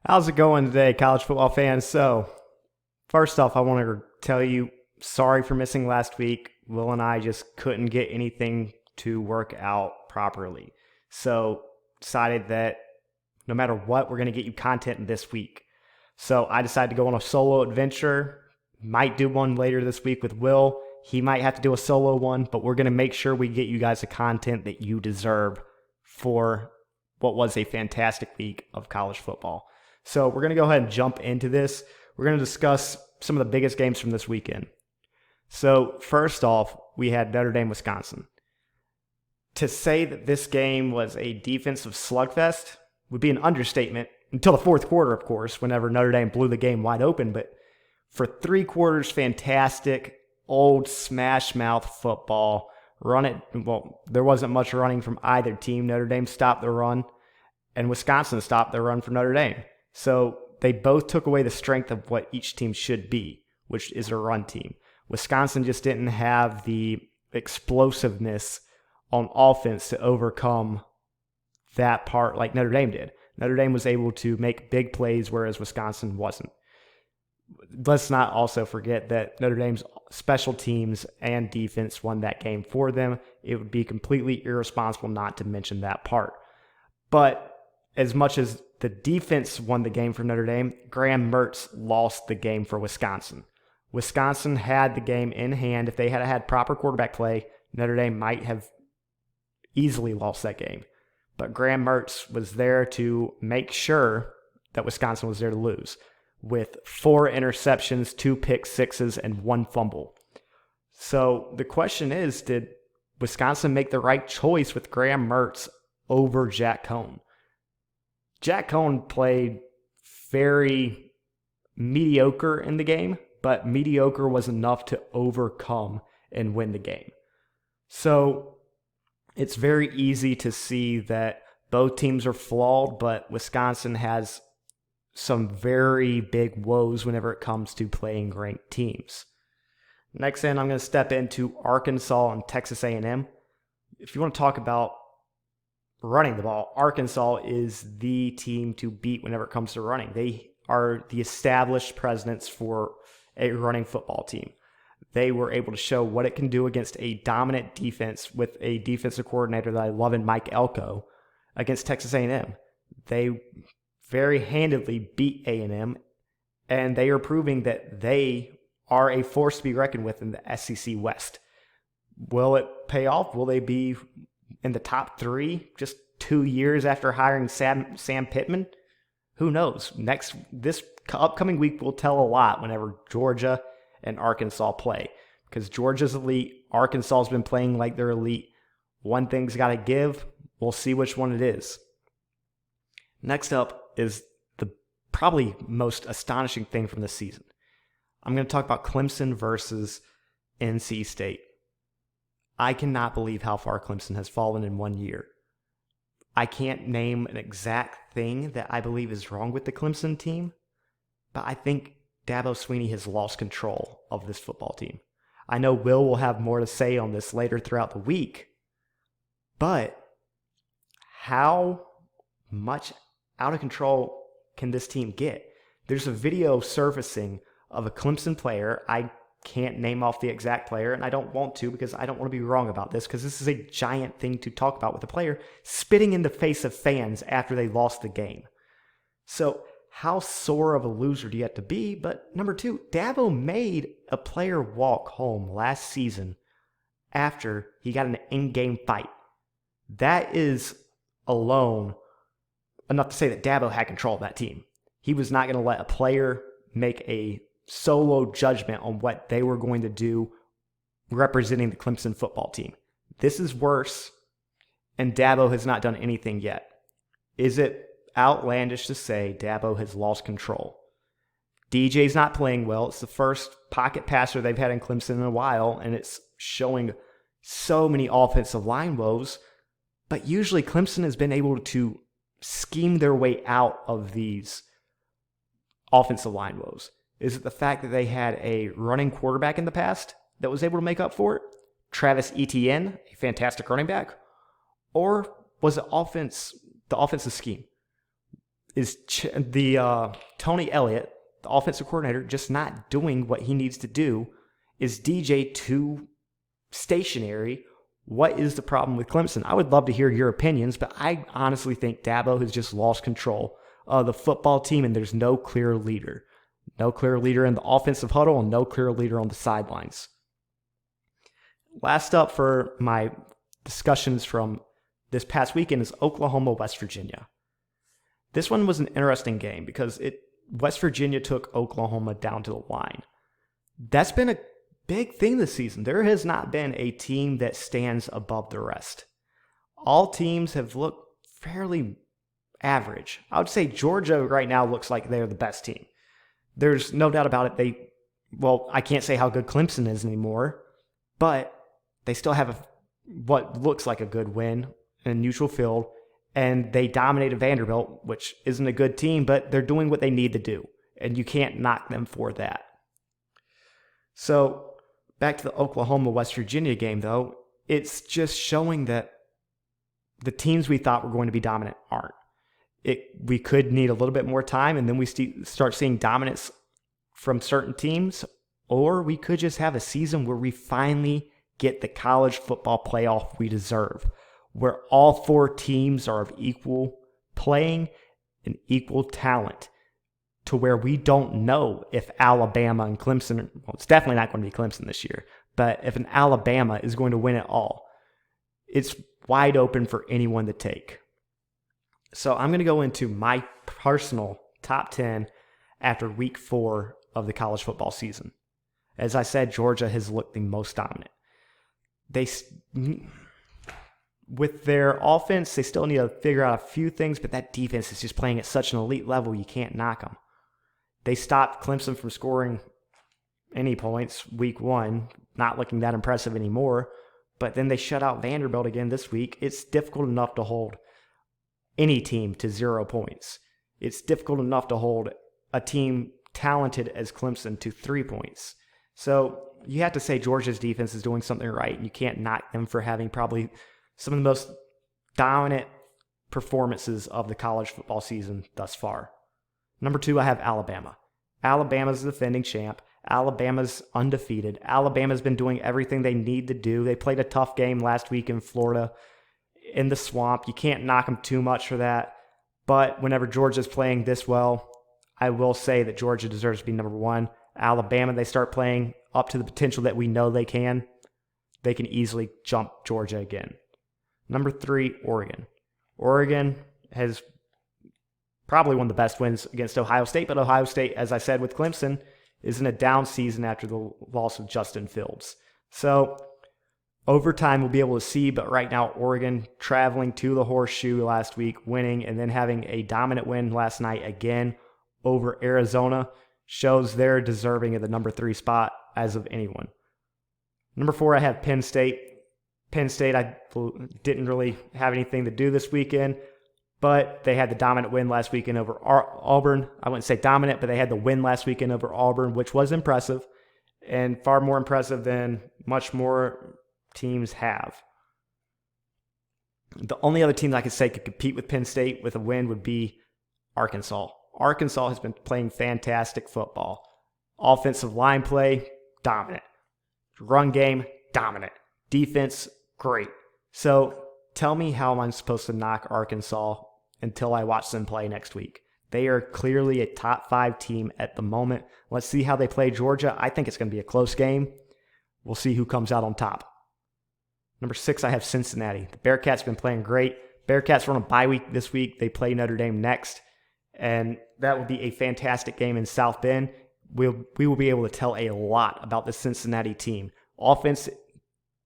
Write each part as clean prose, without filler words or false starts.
How's it going today, college football fans? So, first off, I want to tell you sorry for missing last week. Will and I just couldn't get anything to work out properly. So, decided that no matter what, we're going to get you content this week. So, I decided to go on a solo adventure. Might do one later this week with Will. He might have to do a solo one, but we're going to make sure we get you guys the content that you deserve for what was a fantastic week of college football. So we're going to go ahead and jump into this. We're going to discuss some of the biggest games from this weekend. So first off, we had Notre Dame, Wisconsin. To say that this game was a defensive slugfest would be an understatement until the fourth quarter, of course, whenever Notre Dame blew the game wide open. But for 3 quarters, fantastic, old smash mouth football. There wasn't much running from either team. Notre Dame stopped the run, and Wisconsin stopped the run from Notre Dame. So they both took away the strength of what each team should be, which is a run team. Wisconsin just didn't have the explosiveness on offense to overcome that part like Notre Dame did. Notre Dame was able to make big plays, whereas Wisconsin wasn't. Let's not also forget that Notre Dame's special teams and defense won that game for them. It would be completely irresponsible not to mention that part. But as much as the defense won the game for Notre Dame, Graham Mertz lost the game for Wisconsin. Wisconsin had the game in hand. If they had had proper quarterback play, Notre Dame might have easily lost that game. But Graham Mertz was there to make sure that Wisconsin was there to lose, with 4 interceptions, 2 pick sixes, and 1 fumble. So the question is, did Wisconsin make the right choice with Graham Mertz over Jack Cohn? Jack Cohn played very mediocre in the game, but mediocre was enough to overcome and win the game. So it's very easy to see that both teams are flawed, but Wisconsin has some very big woes whenever it comes to playing ranked teams. Next in, I'm going to step into Arkansas and Texas A&M. If you want to talk about running the ball, Arkansas is the team to beat whenever it comes to running. They are the established precedents for a running football team. They were able to show what it can do against a dominant defense with a defensive coordinator that I love in Mike Elko against Texas A&M. They very handedly beat A&M, and they are proving that they are a force to be reckoned with in the SEC West. Will it pay off? Will they be in the top 3 just 2 years after hiring Sam Pittman? Who knows? This upcoming week will tell a lot whenever Georgia and Arkansas play, because Georgia's elite, Arkansas has been playing like they're elite. One thing's got to give. We'll see which one it is. Next up is the probably most astonishing thing from this season. I'm going to talk about Clemson versus NC State. I cannot believe how far Clemson has fallen in 1 year. I can't name an exact thing that I believe is wrong with the Clemson team, but I think Dabo Swinney has lost control of this football team. I know Will have more to say on this later throughout the week, but how much out of control can this team get? There's a video surfacing of a Clemson player. I can't name off the exact player, and I don't want to because I don't want to be wrong about this, because this is a giant thing to talk about with a player spitting in the face of fans after they lost the game. So how sore of a loser do you have to be? But number 2, Dabo made a player walk home last season after he got in an in-game fight. That is alone enough to say that Dabo had control of that team. He was not going to let a player make a solo judgment on what they were going to do representing the Clemson football team. This is worse, and Dabo has not done anything yet. Is it outlandish to say Dabo has lost control? DJ's not playing well. It's the first pocket passer they've had in Clemson in a while, and it's showing so many offensive line woes. But usually Clemson has been able to scheme their way out of these offensive line woes. Is it the fact that they had a running quarterback in the past that was able to make up for it? Travis Etienne, a fantastic running back? Or was it the offensive scheme? is Tony Elliott, the offensive coordinator, just not doing what he needs to do? Is DJ too stationary? What is the problem with Clemson? I would love to hear your opinions, but I honestly think Dabo has just lost control of the football team, and there's no clear leader. No clear leader in the offensive huddle and no clear leader on the sidelines. Last up for my discussions from this past weekend is Oklahoma, West Virginia. This one was an interesting game because West Virginia took Oklahoma down to the line. That's been a big thing this season. There has not been a team that stands above the rest. All teams have looked fairly average. I would say Georgia right now looks like they're the best team. There's no doubt about it. I can't say how good Clemson is anymore, but they still have what looks like a good win in neutral field, and they dominated Vanderbilt, which isn't a good team, but they're doing what they need to do, and you can't knock them for that. So back to the Oklahoma-West Virginia game, though, it's just showing that the teams we thought were going to be dominant aren't. We could need a little bit more time, and then we start seeing dominance from certain teams, or we could just have a season where we finally get the college football playoff we deserve, where all four teams are of equal playing and equal talent, to where we don't know if Alabama and Clemson, it's definitely not going to be Clemson this year, but if an Alabama is going to win it all, it's wide open for anyone to take. So I'm going to go into my personal top 10 after week 4 of the college football season. As I said, Georgia has looked the most dominant. With their offense, they still need to figure out a few things, but that defense is just playing at such an elite level, you can't knock them. They stopped Clemson from scoring any points week 1, not looking that impressive anymore, but then they shut out Vanderbilt again this week. It's difficult enough to hold any team to 0 points. It's difficult enough to hold a team talented as Clemson to 3 points. So you have to say Georgia's defense is doing something right, and you can't knock them for having probably some of the most dominant performances of the college football season thus far. Number 2, I have Alabama. Alabama's the defending champ. Alabama's undefeated. Alabama's been doing everything they need to do. They played a tough game last week in Florida in the swamp. You can't knock them too much for that. But whenever Georgia's playing this well, I will say that Georgia deserves to be number 1. Alabama, they start playing up to the potential that we know they can easily jump Georgia again. Number 3, Oregon. Oregon has probably one of the best wins against Ohio State, but Ohio State, as I said with Clemson, is in a down season after the loss of Justin Fields. So over time, we'll be able to see, but right now, Oregon traveling to the Horseshoe last week, winning, and then having a dominant win last night again over Arizona shows they're deserving of the number 3 spot as of anyone. Number 4, I have Penn State. Penn State, I didn't really have anything to do this weekend, but they had the dominant win last weekend over Auburn. I wouldn't say dominant, but they had the win last weekend over Auburn, which was impressive, and far more impressive than much more teams have. The only other team that I could say could compete with Penn State with a win would be Arkansas. Arkansas has been playing fantastic football. Offensive line play, dominant. Run game, dominant. Defense, great. So tell me how I'm supposed to knock Arkansas until I watch them play next week. They are clearly a top 5 team at the moment. Let's see how they play Georgia. I think it's going to be a close game. We'll see who comes out on top. Number 6, I have Cincinnati. The Bearcats have been playing great. Bearcats are on a bye week this week. They play Notre Dame next, and that will be a fantastic game in South Bend. We will be able to tell a lot about the Cincinnati team. Offense,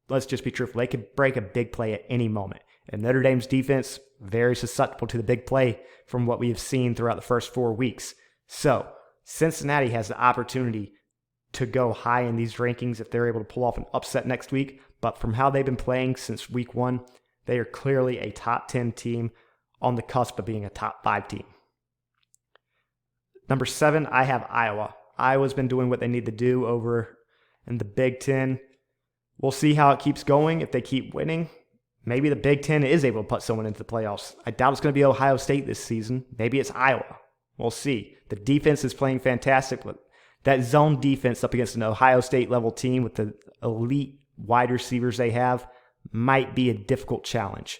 let's just be truthful, they could break a big play at any moment. And Notre Dame's defense, very susceptible to the big play from what we have seen throughout the first 4 weeks. So Cincinnati has the opportunity to go high in these rankings if they're able to pull off an upset next week. But from how they've been playing since week 1, they are clearly a top 10 team on the cusp of being a top 5 team. Number 7, I have Iowa. Iowa's been doing what they need to do over in the Big Ten. We'll see how it keeps going. If they keep winning, Maybe the Big Ten is able to put someone into the playoffs. I doubt it's going to be Ohio State this season. Maybe it's Iowa. We'll see. The defense is playing fantastic, but that zone defense up against an Ohio State level team with the elite wide receivers they have might be a difficult challenge.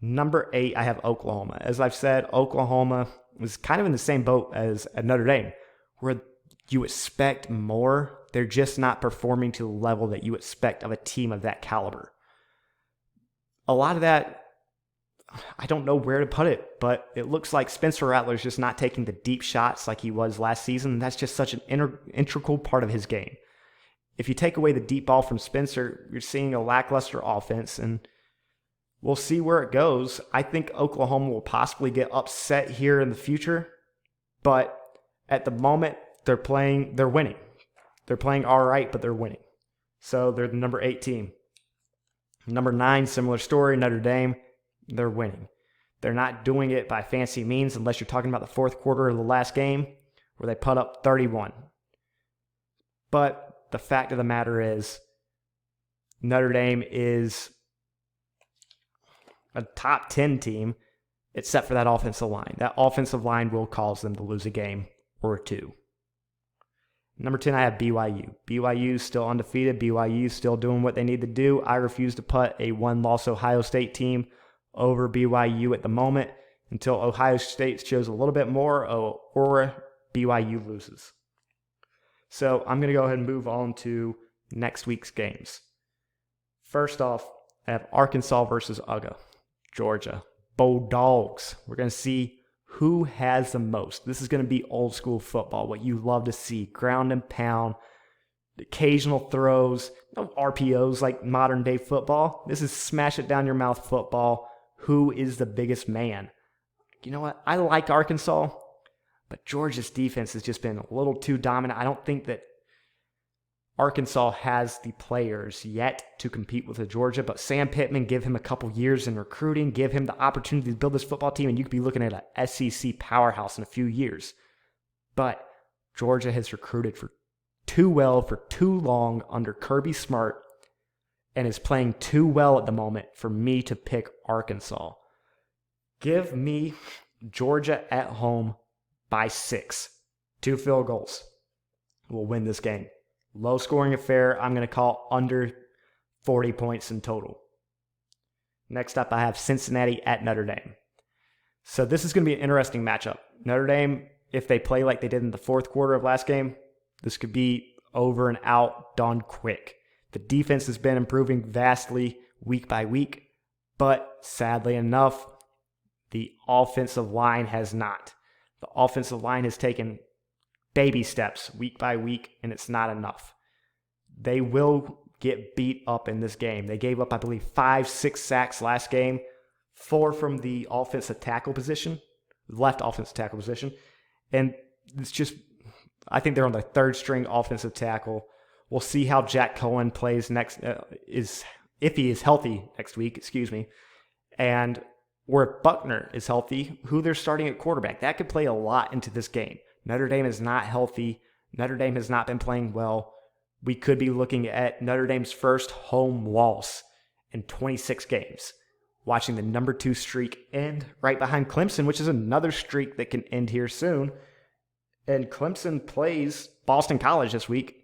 Number 8, I have Oklahoma. As I've said, Oklahoma was kind of in the same boat as Notre Dame, where you expect more. They're just not performing to the level that you expect of a team of that caliber. A lot of that, I don't know where to put it, but it looks like Spencer Rattler's just not taking the deep shots like he was last season. That's just such an integral part of his game. If you take away the deep ball from Spencer, you're seeing a lackluster offense, and we'll see where it goes. I think Oklahoma will possibly get upset here in the future, but at the moment, they're winning. They're playing all right, but they're winning. So they're the number 8 team. Number 9, similar story, Notre Dame. They're winning. They're not doing it by fancy means unless you're talking about the fourth quarter of the last game where they put up 31. But the fact of the matter is Notre Dame is a top 10 team except for that offensive line. That offensive line will cause them to lose a game or two. Number 10, I have BYU. BYU is still undefeated. BYU is still doing what they need to do. I refuse to put a one-loss Ohio State team over BYU at the moment until Ohio State shows a little bit more or BYU loses. So I'm going to go ahead and move on to next week's games. First off, I have Arkansas versus Georgia. Bulldogs. We're going to see who has the most. This is going to be old school football, what you love to see. Ground and pound, occasional throws, no RPOs like modern day football. This is smash it down your mouth football. Who is the biggest man? You know what? I like Arkansas, but Georgia's defense has just been a little too dominant. I don't think that Arkansas has the players yet to compete with Georgia, but Sam Pittman, give him a couple years in recruiting, give him the opportunity to build this football team, and you could be looking at an SEC powerhouse in a few years. But Georgia has recruited for too well for too long under Kirby Smart and is playing too well at the moment for me to pick Arkansas. Give me Georgia at home by 6. 2 field goals. We'll win this game. Low scoring affair. I'm going to call under 40 points in total. Next up, I have Cincinnati at Notre Dame. So this is going to be an interesting matchup. Notre Dame, if they play like they did in the fourth quarter of last game, this could be over and out, done quick. The defense has been improving vastly week by week, but sadly enough, the offensive line has not. The offensive line has taken baby steps week by week, and it's not enough. They will get beat up in this game. They gave up, I believe, 5-6 sacks last game, 4 from the offensive tackle position, left offensive tackle position, and it's just, I think they're on the third string offensive tackle. We'll see how Jack Cohen plays next, if he is healthy next week, and or if Buckner is healthy, who they're starting at quarterback. That could play a lot into this game. Notre Dame is not healthy. Notre Dame has not been playing well. We could be looking at Notre Dame's first home loss in 26 games. Watching the number 2 streak end right behind Clemson, which is another streak that can end here soon. And Clemson plays Boston College this week.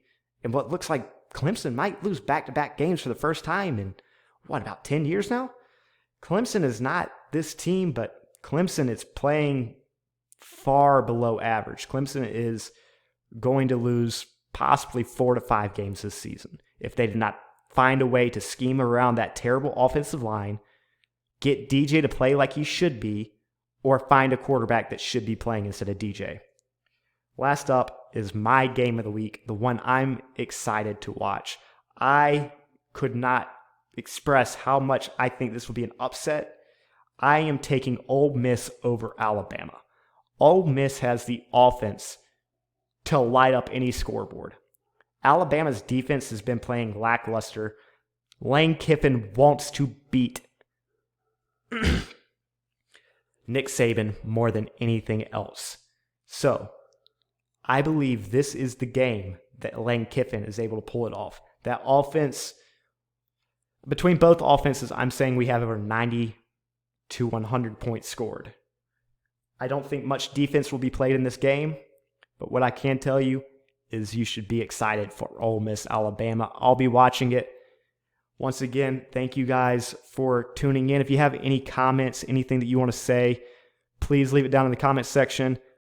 And what looks like Clemson might lose back-to-back games for the first time in, about 10 years now? Clemson is not this team, but Clemson is playing far below average. Clemson is going to lose possibly 4 to 5 games this season if they did not find a way to scheme around that terrible offensive line, get DJ to play like he should be, or find a quarterback that should be playing instead of DJ. Last up is my game of the week, the one I'm excited to watch. I could not express how much I think this will be an upset. I am taking Ole Miss over Alabama. Ole Miss has the offense to light up any scoreboard. Alabama's defense has been playing lackluster. Lane Kiffin wants to beat Nick Saban more than anything else. So, I believe this is the game that Lane Kiffin is able to pull it off. That offense, between both offenses, I'm saying we have over 90 to 100 points scored. I don't think much defense will be played in this game, but what I can tell you is you should be excited for Ole Miss Alabama. I'll be watching it. Once again, thank you guys for tuning in. If you have any comments, anything that you want to say, please leave it down in the comments section.